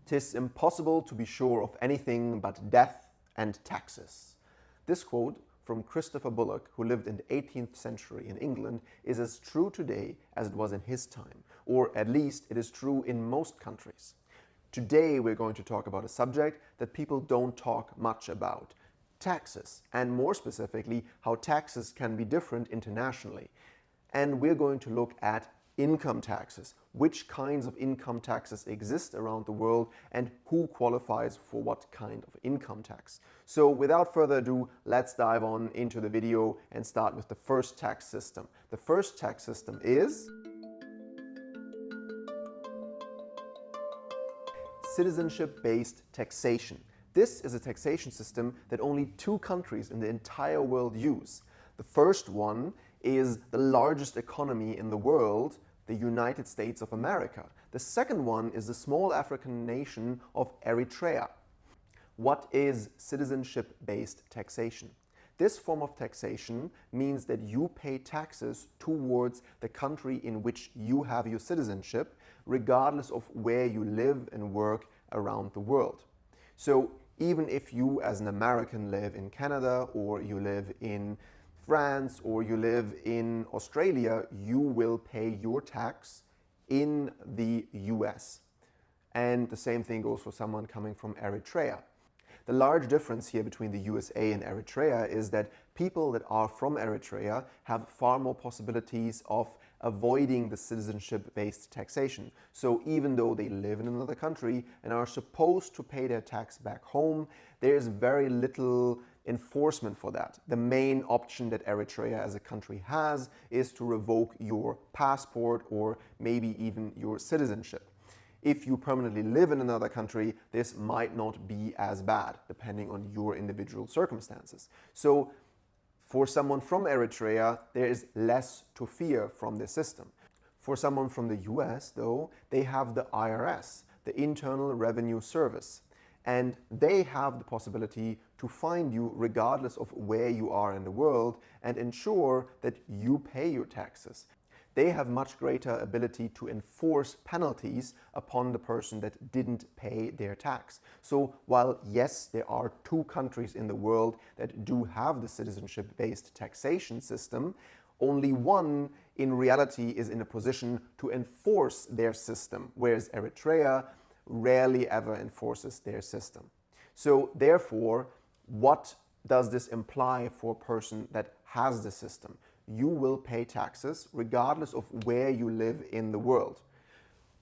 'Tis impossible to be sure of anything but death and taxes. This quote from Christopher Bullock, who lived in the 18th century in England, is as true today as it was in his time, or at least it is true in most countries. Today we're going to talk about a subject that people don't talk much about: taxes, and more specifically, how taxes can be different internationally. And we're going to look at income taxes, which kinds of income taxes exist around the world, and who qualifies for what kind of income tax. So without further ado, let's dive on into the video and start with the first tax system. The first tax system is citizenship-based taxation. This is a taxation system that only 2 countries in the entire world use. The first one is the largest economy in the world, the United States of America. The second one is the small African nation of Eritrea. What is citizenship-based taxation? This form of taxation means that you pay taxes towards the country in which you have your citizenship, regardless of where you live and work around the world. So even if you as an American live in Canada, or you live in France, or you live in Australia, you will pay your tax in the US. And the same thing goes for someone coming from Eritrea. The large difference here between the USA and Eritrea is that people that are from Eritrea have far more possibilities of avoiding the citizenship-based taxation. So even though they live in another country and are supposed to pay their tax back home, there is very little enforcement for that. The main option that Eritrea as a country has is to revoke your passport or maybe even your citizenship. If you permanently live in another country, this might not be as bad, depending on your individual circumstances. So for someone from Eritrea, there is less to fear from this system. For someone from the US, though, they have the IRS, the Internal Revenue Service, and they have the possibility to find you regardless of where you are in the world and ensure that you pay your taxes. They have much greater ability to enforce penalties upon the person that didn't pay their tax. So while yes, there are 2 countries in the world that do have the citizenship-based taxation system, only one in reality is in a position to enforce their system, whereas Eritrea rarely ever enforces their system. So therefore, what does this imply for a person that has the system? You will pay taxes regardless of where you live in the world.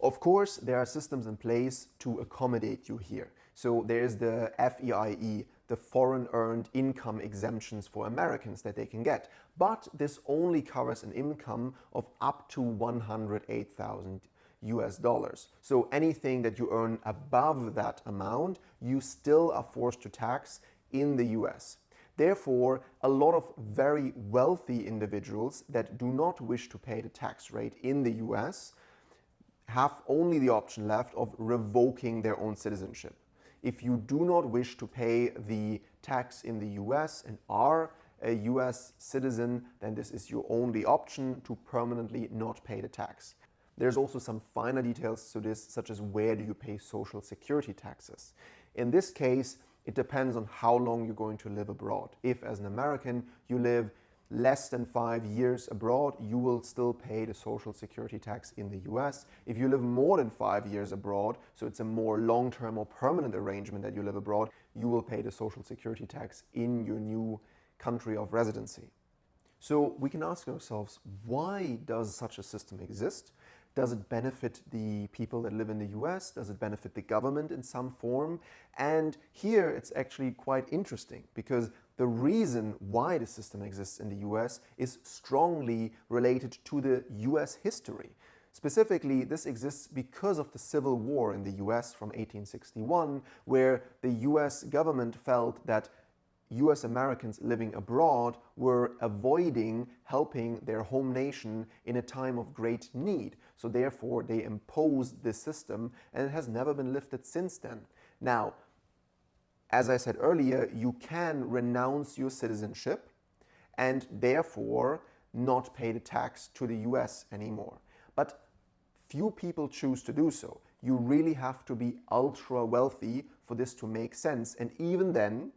Of course, there are systems in place to accommodate you here. So there is the FEIE, the Foreign Earned Income Exemptions for Americans that they can get. But this only covers an income of up to $108,000 US. So anything that you earn above that amount, you still are forced to tax in the US. Therefore, a lot of very wealthy individuals that do not wish to pay the tax rate in the US have only the option left of revoking their own citizenship. If you do not wish to pay the tax in the US and are a US citizen, then this is your only option to permanently not pay the tax. There's also some finer details to this, such as where do you pay social security taxes. In this case, it depends on how long you're going to live abroad. If as an American you live less than 5 years abroad, you will still pay the social security tax in the US. If you live more than 5 years abroad, so it's a more long-term or permanent arrangement that you live abroad, you will pay the social security tax in your new country of residency. So we can ask ourselves, why does such a system exist? Does it benefit the people that live in the US? Does it benefit the government in some form? And here it's actually quite interesting, because the reason why the system exists in the US is strongly related to the US history. Specifically, this exists because of the Civil War in the US from 1861, where the US government felt that US Americans living abroad were avoiding helping their home nation in a time of great need. So therefore, they imposed this system, and it has never been lifted since then. Now, as I said earlier, you can renounce your citizenship and therefore not pay the tax to the US anymore. But few people choose to do so. You really have to be ultra wealthy for this to make sense. And even then,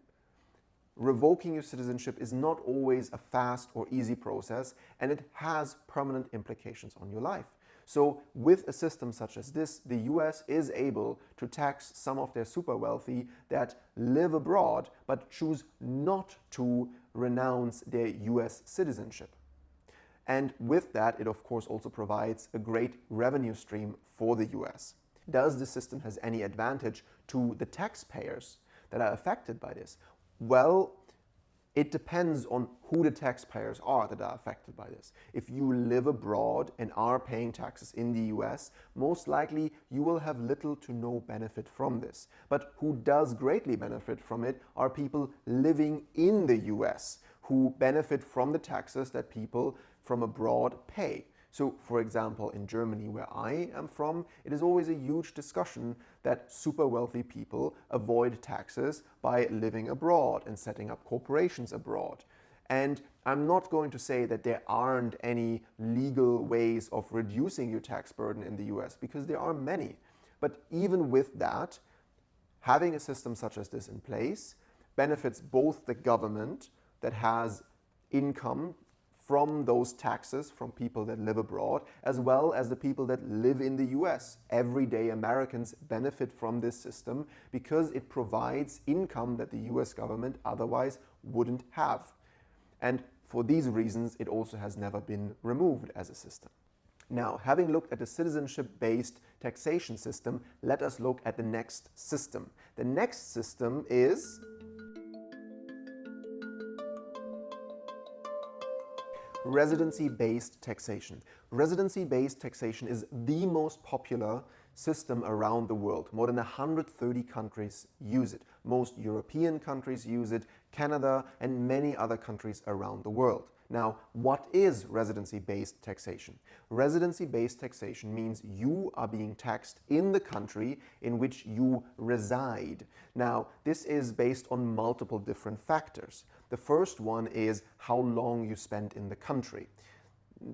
revoking your citizenship is not always a fast or easy process, and it has permanent implications on your life. So with a system such as this, the US is able to tax some of their super wealthy that live abroad but choose not to renounce their US citizenship. And with that, it of course also provides a great revenue stream for the US. Does the system has any advantage to the taxpayers that are affected by this? Well, it depends on who the taxpayers are that are affected by this. If you live abroad and are paying taxes in the US, most likely you will have little to no benefit from this. But who does greatly benefit from it are people living in the US who benefit from the taxes that people from abroad pay. So, for example, in Germany, where I am from, it is always a huge discussion that super wealthy people avoid taxes by living abroad and setting up corporations abroad. And I'm not going to say that there aren't any legal ways of reducing your tax burden in the US, because there are many. But even with that, having a system such as this in place benefits both the government that has income from those taxes from people that live abroad, as well as the people that live in the US. Everyday Americans benefit from this system because it provides income that the US government otherwise wouldn't have. And for these reasons, it also has never been removed as a system. Now, having looked at the citizenship-based taxation system, let us look at the next system. The next system is residency-based taxation. Residency-based taxation is the most popular system around the world. More than 130 countries use it. Most European countries use it, Canada, and many other countries around the world. Now, what is residency-based taxation? Residency-based taxation means you are being taxed in the country in which you reside. Now, this is based on multiple different factors. The first one is how long you spent in the country.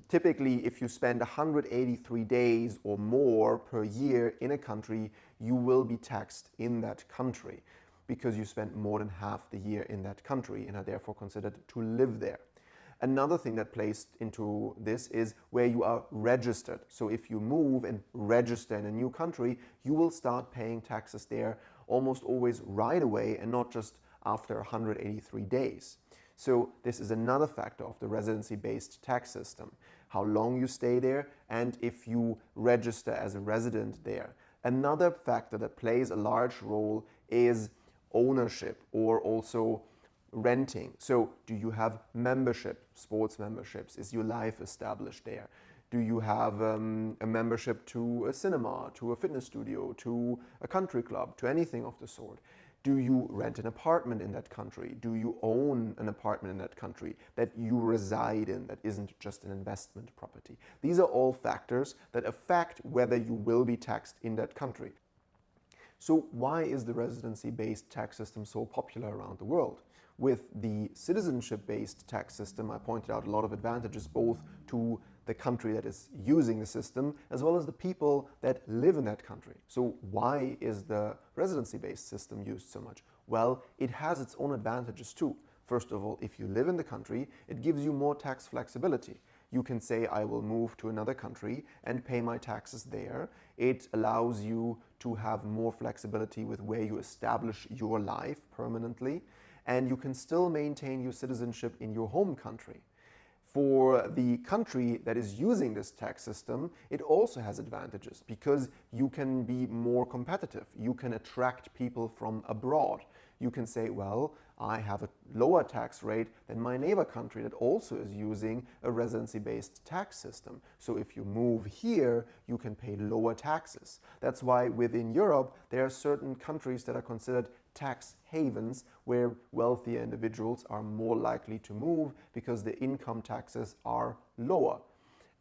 Typically, if you spend 183 days or more per year in a country, you will be taxed in that country because you spent more than half the year in that country and are therefore considered to live there. Another thing that plays into this is where you are registered. So if you move and register in a new country, you will start paying taxes there almost always right away and not just after 183 days. So this is another factor of the residency-based tax system, how long you stay there and if you register as a resident there. Another factor that plays a large role is ownership or also renting. So do you have membership, sports memberships? Is your life established there? Do you have a membership to a cinema, to a fitness studio, to a country club, to anything of the sort? Do you rent an apartment in that country? Do you own an apartment in that country that you reside in that isn't just an investment property? These are all factors that affect whether you will be taxed in that country. So why is the residency-based tax system so popular around the world? With the citizenship-based tax system, I pointed out a lot of advantages both to the country that is using the system as well as the people that live in that country. So why is the residency-based system used so much? Well, it has its own advantages too. First of all, if you live in the country, it gives you more tax flexibility. You can say, I will move to another country and pay my taxes there. It allows you to have more flexibility with where you establish your life permanently, and you can still maintain your citizenship in your home country. For the country that is using this tax system, it also has advantages because you can be more competitive. You can attract people from abroad. You can say, well, I have a lower tax rate than my neighbor country that also is using a residency-based tax system. So if you move here, you can pay lower taxes. That's why within Europe, there are certain countries that are considered tax havens where wealthier individuals are more likely to move because the income taxes are lower.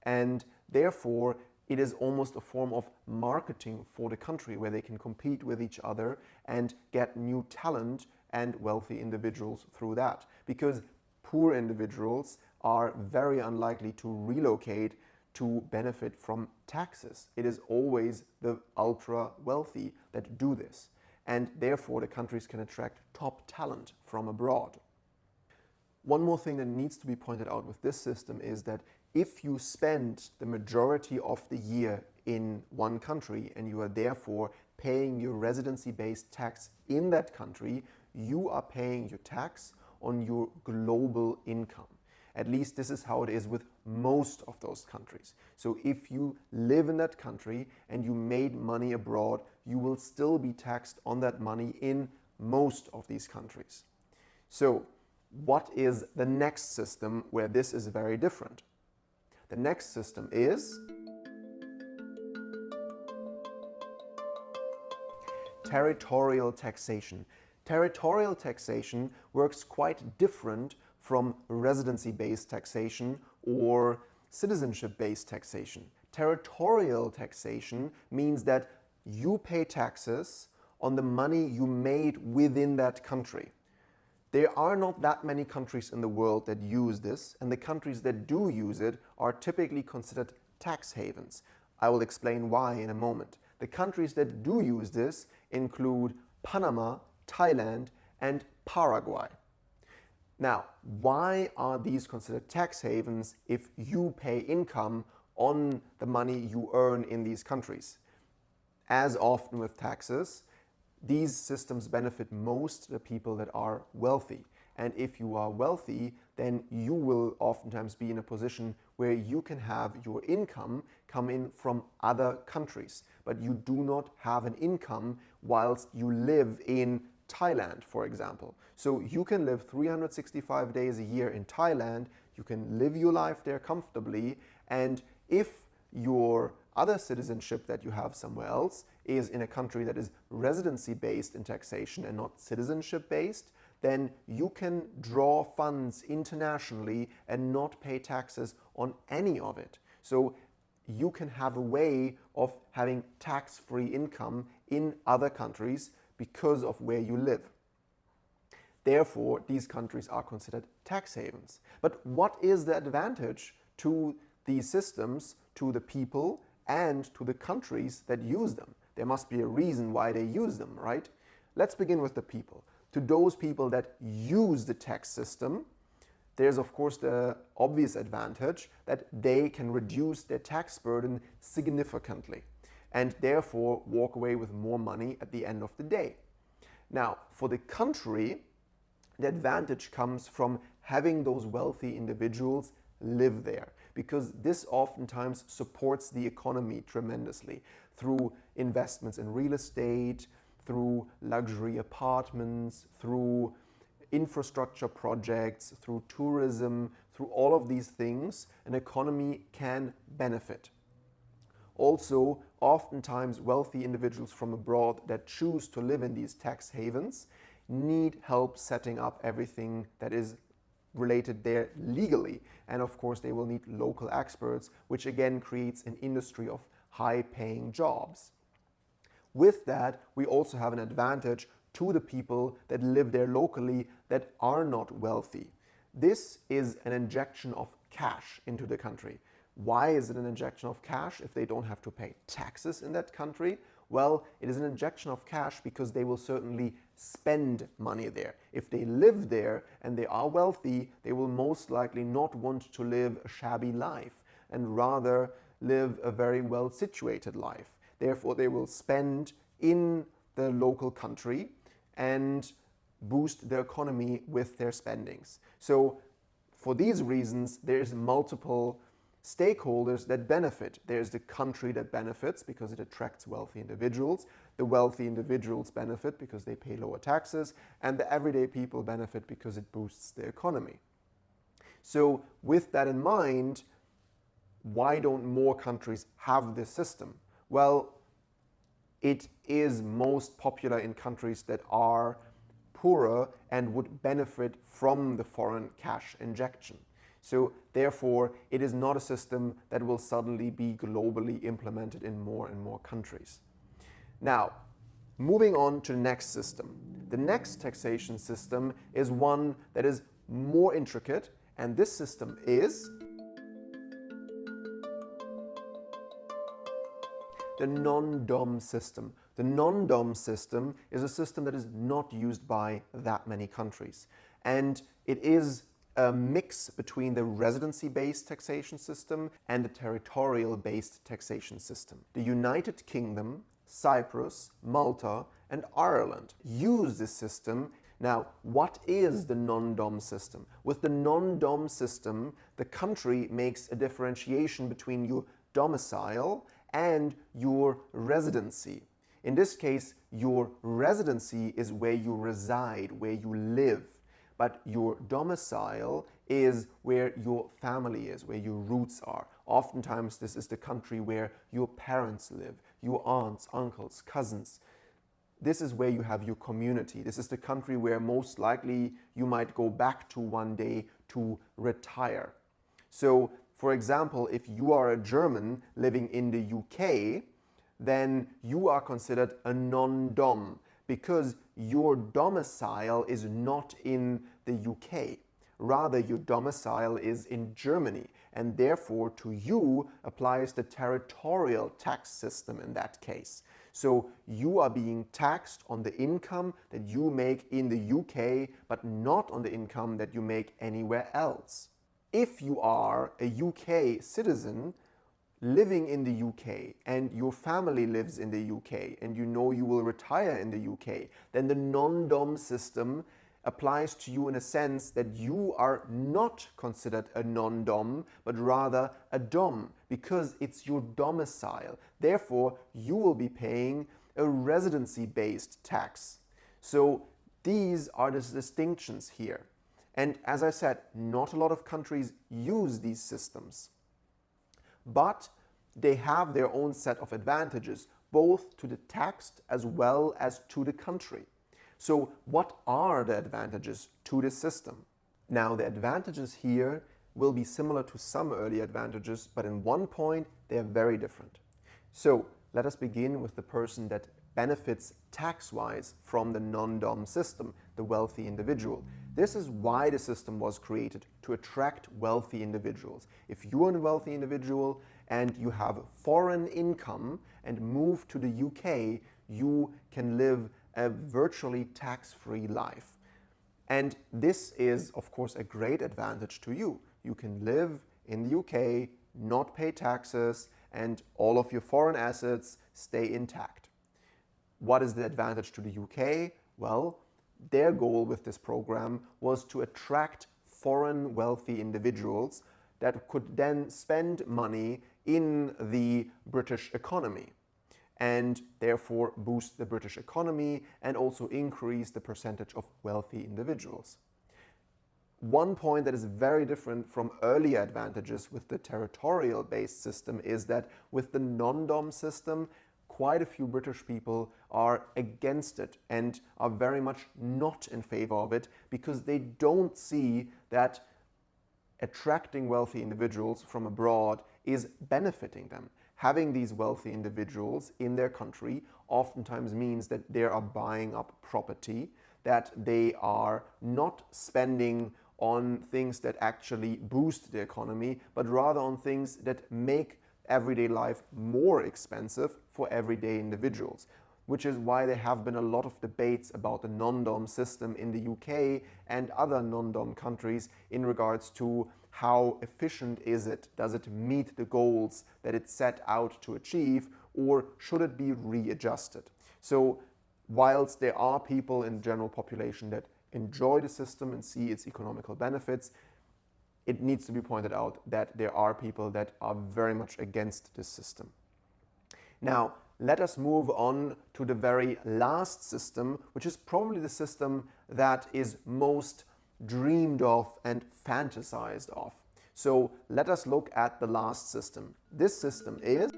And therefore, it is almost a form of marketing for the country where they can compete with each other and get new talent and wealthy individuals through that. Because poor individuals are very unlikely to relocate to benefit from taxes. It is always the ultra wealthy that do this. And therefore, the countries can attract top talent from abroad. One more thing that needs to be pointed out with this system is that if you spend the majority of the year in one country and you are therefore paying your residency-based tax in that country, you are paying your tax on your global income. At least this is how it is with most of those countries. So if you live in that country and you made money abroad, you will still be taxed on that money in most of these countries. So what is the next system where this is very different? The next system is territorial taxation. Territorial taxation works quite different from residency-based taxation or citizenship-based taxation. Territorial taxation means that you pay taxes on the money you made within that country. There are not that many countries in the world that use this, and the countries that do use it are typically considered tax havens. I will explain why in a moment. The countries that do use this include Panama, Thailand, and Paraguay. Now, why are these considered tax havens if you pay income on the money you earn in these countries? As often with taxes, these systems benefit most the people that are wealthy. And if you are wealthy, then you will oftentimes be in a position where you can have your income come in from other countries, but you do not have an income whilst you live in Thailand, for example. So you can live 365 days a year in Thailand, you can live your life there comfortably, and if your other citizenship that you have somewhere else is in a country that is residency-based in taxation and not citizenship-based, then you can draw funds internationally and not pay taxes on any of it. So you can have a way of having tax-free income in other countries because of where you live. Therefore, these countries are considered tax havens. But what is the advantage to these systems, to the people, and to the countries that use them? There must be a reason why they use them, right? Let's begin with the people. To those people that use the tax system, there's of course the obvious advantage that they can reduce their tax burden significantly and therefore walk away with more money at the end of the day. Now, for the country, the advantage comes from having those wealthy individuals live there, because this oftentimes supports the economy tremendously through investments in real estate, through luxury apartments, through infrastructure projects, through tourism, through all of these things, an economy can benefit. Also, oftentimes wealthy individuals from abroad that choose to live in these tax havens need help setting up everything that is related there legally. And of course, they will need local experts, which again creates an industry of high-paying jobs. With that, we also have an advantage to the people that live there locally that are not wealthy. This is an injection of cash into the country. Why is it an injection of cash if they don't have to pay taxes in that country? Well, it is an injection of cash because they will certainly spend money there. If they live there and they are wealthy, they will most likely not want to live a shabby life and rather live a very well-situated life. Therefore, they will spend in the local country and boost the economy with their spendings. So for these reasons, there's multiple stakeholders that benefit. There's the country that benefits because it attracts wealthy individuals. The wealthy individuals benefit because they pay lower taxes, and the everyday people benefit because it boosts the economy. So with that in mind, why don't more countries have this system? Well, it is most popular in countries that are poorer and would benefit from the foreign cash injection. So therefore, it is not a system that will suddenly be globally implemented in more and more countries. Now, moving on to the next system. The next taxation system is one that is more intricate, and this system is the non-dom system. The non-dom system is a system that is not used by that many countries. And it is a mix between the residency-based taxation system and the territorial-based taxation system. The United Kingdom, Cyprus, Malta, and Ireland use this system. Now, what is the non-dom system? With the non-dom system, the country makes a differentiation between your domicile and your residency. In this case, your residency is where you reside, where you live. But your domicile is where your family is, where your roots are. Oftentimes, this is the country where your parents live, your aunts, uncles, cousins. This is where you have your community. This is the country where most likely you might go back to one day to retire. So, for example, if you are a German living in the UK, then you are considered a non-dom because your domicile is not in the UK. Rather, your domicile is in Germany, and therefore to you applies the territorial tax system in that case. So you are being taxed on the income that you make in the UK, but not on the income that you make anywhere else. If you are a UK citizen living in the UK and your family lives in the UK and you know you will retire in the UK, then the non-dom system applies to you in a sense that you are not considered a non-dom, but rather a dom, because it's your domicile. Therefore, you will be paying a residency-based tax. So these are the distinctions here. And as I said, not a lot of countries use these systems. But they have their own set of advantages, both to the taxed as well as to the country. So what are the advantages to this system? Now, the advantages here will be similar to some early advantages, but in one point they are very different. So let us begin with the person that benefits tax-wise from the non-dom system, the wealthy individual. This is why the system was created, to attract wealthy individuals. If you are a wealthy individual and you have foreign income and move to the UK, you can live a virtually tax-free life. And this is, of course, a great advantage to you. You can live in the UK, not pay taxes, and all of your foreign assets stay intact. What is the advantage to the UK? Well, their goal with this program was to attract foreign wealthy individuals that could then spend money in the British economy and therefore boost the British economy and also increase the percentage of wealthy individuals. One point that is very different from earlier advantages with the territorial-based system is that with the non-dom system, quite a few British people are against it and are very much not in favor of it because they don't see that attracting wealthy individuals from abroad is benefiting them. Having these wealthy individuals in their country oftentimes means that they are buying up property, that they are not spending on things that actually boost the economy, but rather on things that make everyday life more expensive for everyday individuals, which is why there have been a lot of debates about the non-dom system in the UK and other non-dom countries in regards to how efficient is it? Does it meet the goals that it set out to achieve, or should it be readjusted? So whilst there are people in the general population that enjoy the system and see its economical benefits, it needs to be pointed out that there are people that are very much against this system. Now, let us move on to the very last system, which is probably the system that is most dreamed of and fantasized of. So let us look at the last system. This system is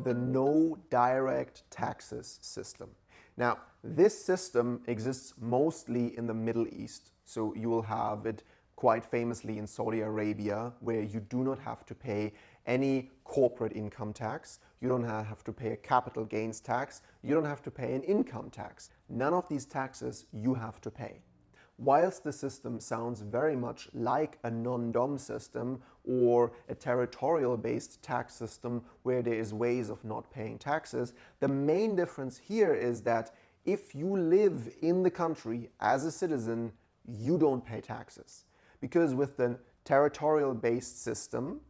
the no direct taxes system. Now, this system exists mostly in the Middle East. So you will have it quite famously in Saudi Arabia, where you do not have to pay any corporate income tax. You don't have to pay a capital gains tax. You don't have to pay an income tax. None of these taxes you have to pay. Whilst the system sounds very much like a non-dom system or a territorial-based tax system where there is ways of not paying taxes, the main difference here is that if you live in the country as a citizen, you don't pay taxes. Because with the territorial-based system,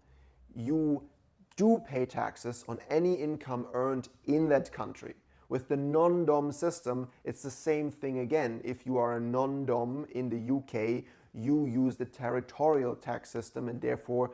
you do pay taxes on any income earned in that country. With the non-dom system, it's the same thing again. If you are a non-dom in the UK, you use the territorial tax system and therefore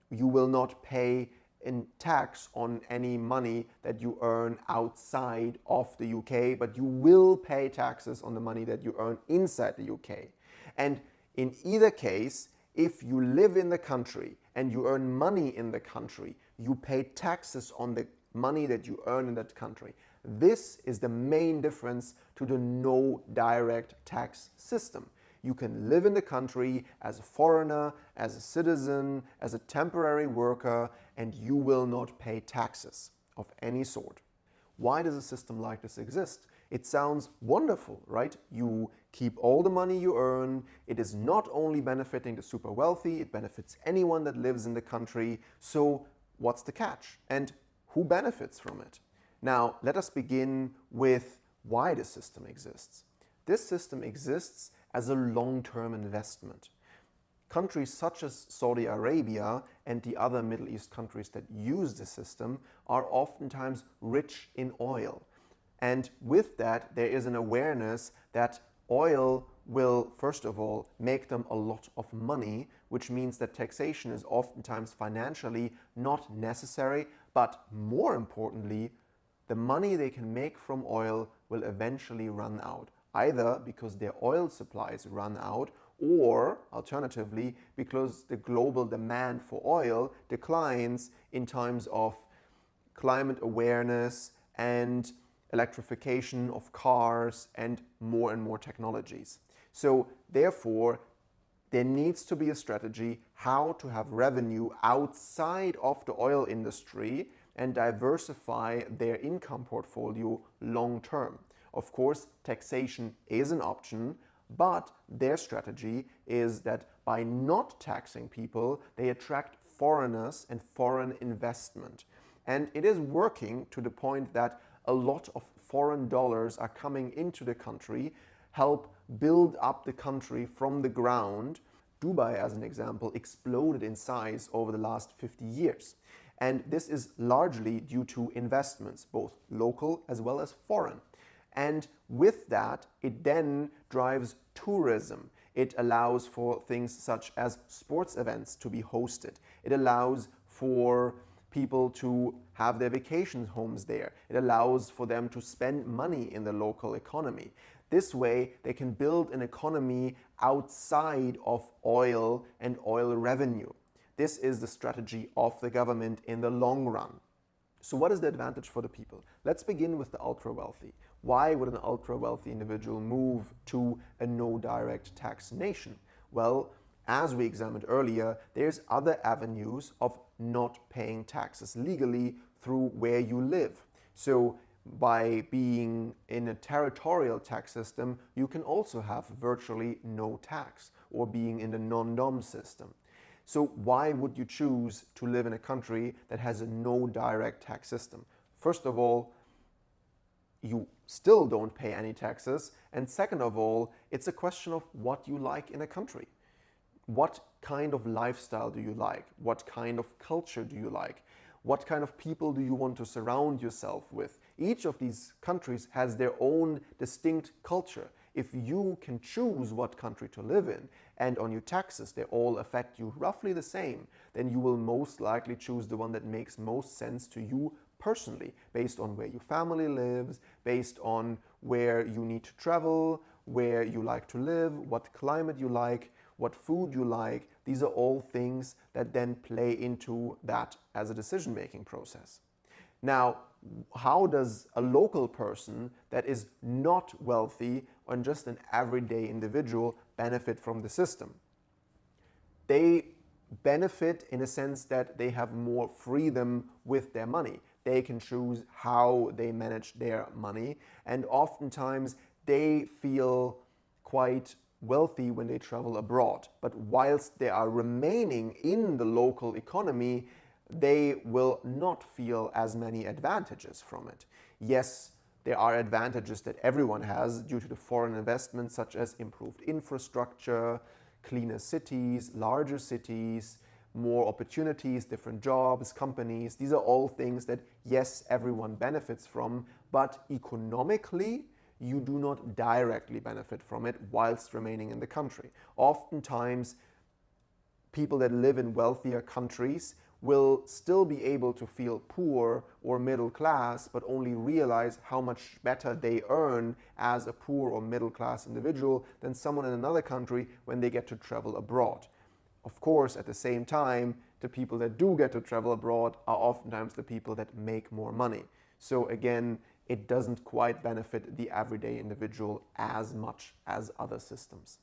you will not pay in tax on any money that you earn outside of the UK, but you will pay taxes on the money that you earn inside the UK. And in either case, if you live in the country and you earn money in the country, you pay taxes on the money that you earn in that country. This is the main difference to the no direct tax system. You can live in the country as a foreigner, as a citizen, as a temporary worker, and you will not pay taxes of any sort. Why does a system like this exist? It sounds wonderful, right? You keep all the money you earn. It is not only benefiting the super wealthy, it benefits anyone that lives in the country. So what's the catch? And who benefits from it? Now, let us begin with why this system exists. This system exists as a long-term investment. Countries such as Saudi Arabia and the other Middle East countries that use the system are oftentimes rich in oil. And with that, there is an awareness that oil will, first of all, make them a lot of money, which means that taxation is oftentimes financially not necessary, but more importantly, the money they can make from oil will eventually run out, either because their oil supplies run out or alternatively because the global demand for oil declines in times of climate awareness and electrification of cars and more technologies. So therefore, there needs to be a strategy how to have revenue outside of the oil industry and diversify their income portfolio long term. Of course, taxation is an option, but their strategy is that by not taxing people, they attract foreigners and foreign investment. And it is working to the point that a lot of foreign dollars are coming into the country, help build up the country from the ground. Dubai, as an example, exploded in size over the last 50 years. And this is largely due to investments, both local as well as foreign. And with that, it then drives tourism. It allows for things such as sports events to be hosted. It allows for people to have their vacation homes there. It allows for them to spend money in the local economy. This way, they can build an economy outside of oil and oil revenue. This is the strategy of the government in the long run. So what is the advantage for the people? Let's begin with the ultra-wealthy. Why would an ultra-wealthy individual move to a no direct tax nation? Well, as we examined earlier, there's other avenues of not paying taxes legally through where you live. So by being in a territorial tax system, you can also have virtually no tax, or being in the non-dom system. So why would you choose to live in a country that has a no direct tax system? First of all, you still don't pay any taxes. And second of all, it's a question of what you like in a country. What kind of lifestyle do you like? What kind of culture do you like? What kind of people do you want to surround yourself with? Each of these countries has their own distinct culture. If you can choose what country to live in, and on your taxes they all affect you roughly the same, then you will most likely choose the one that makes most sense to you personally, based on where your family lives, based on where you need to travel, where you like to live, what climate you like, what food you like. These are all things that then play into that as a decision-making process. Now, how does a local person that is not wealthy and just an everyday individual benefit from the system? They benefit in a sense that they have more freedom with their money. They can choose how they manage their money, and oftentimes they feel quite wealthy when they travel abroad. But whilst they are remaining in the local economy, they will not feel as many advantages from it. Yes, there are advantages that everyone has due to the foreign investments, such as improved infrastructure, cleaner cities, larger cities, more opportunities, different jobs, companies. These are all things that, yes, everyone benefits from, but economically, you do not directly benefit from it whilst remaining in the country. Oftentimes, people that live in wealthier countries will still be able to feel poor or middle class, but only realize how much better they earn as a poor or middle class individual than someone in another country when they get to travel abroad. Of course, at the same time, the people that do get to travel abroad are oftentimes the people that make more money. So again, it doesn't quite benefit the everyday individual as much as other systems.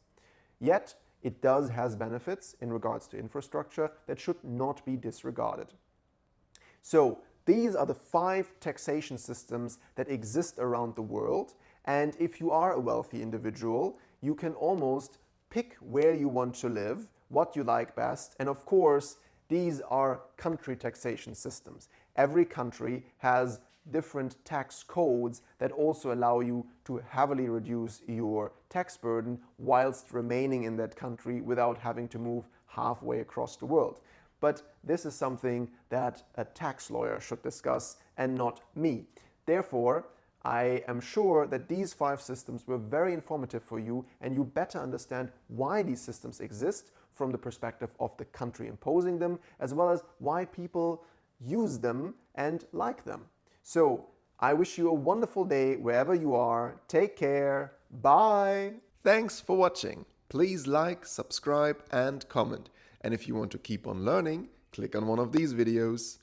Yet, it does have benefits in regards to infrastructure that should not be disregarded. So these are the 5 taxation systems that exist around the world, and if you are a wealthy individual, you can almost pick where you want to live, what you like best, and of course, these are country taxation systems. Every country has different tax codes that also allow you to heavily reduce your tax burden whilst remaining in that country without having to move halfway across the world. But this is something that a tax lawyer should discuss and not me. Therefore, I am sure that these 5 systems were very informative for you, and you better understand why these systems exist from the perspective of the country imposing them, as well as why people use them and like them. So, I wish you a wonderful day wherever you are. Take care. Bye. Thanks for watching. Please like, subscribe, and comment. And if you want to keep on learning, click on one of these videos.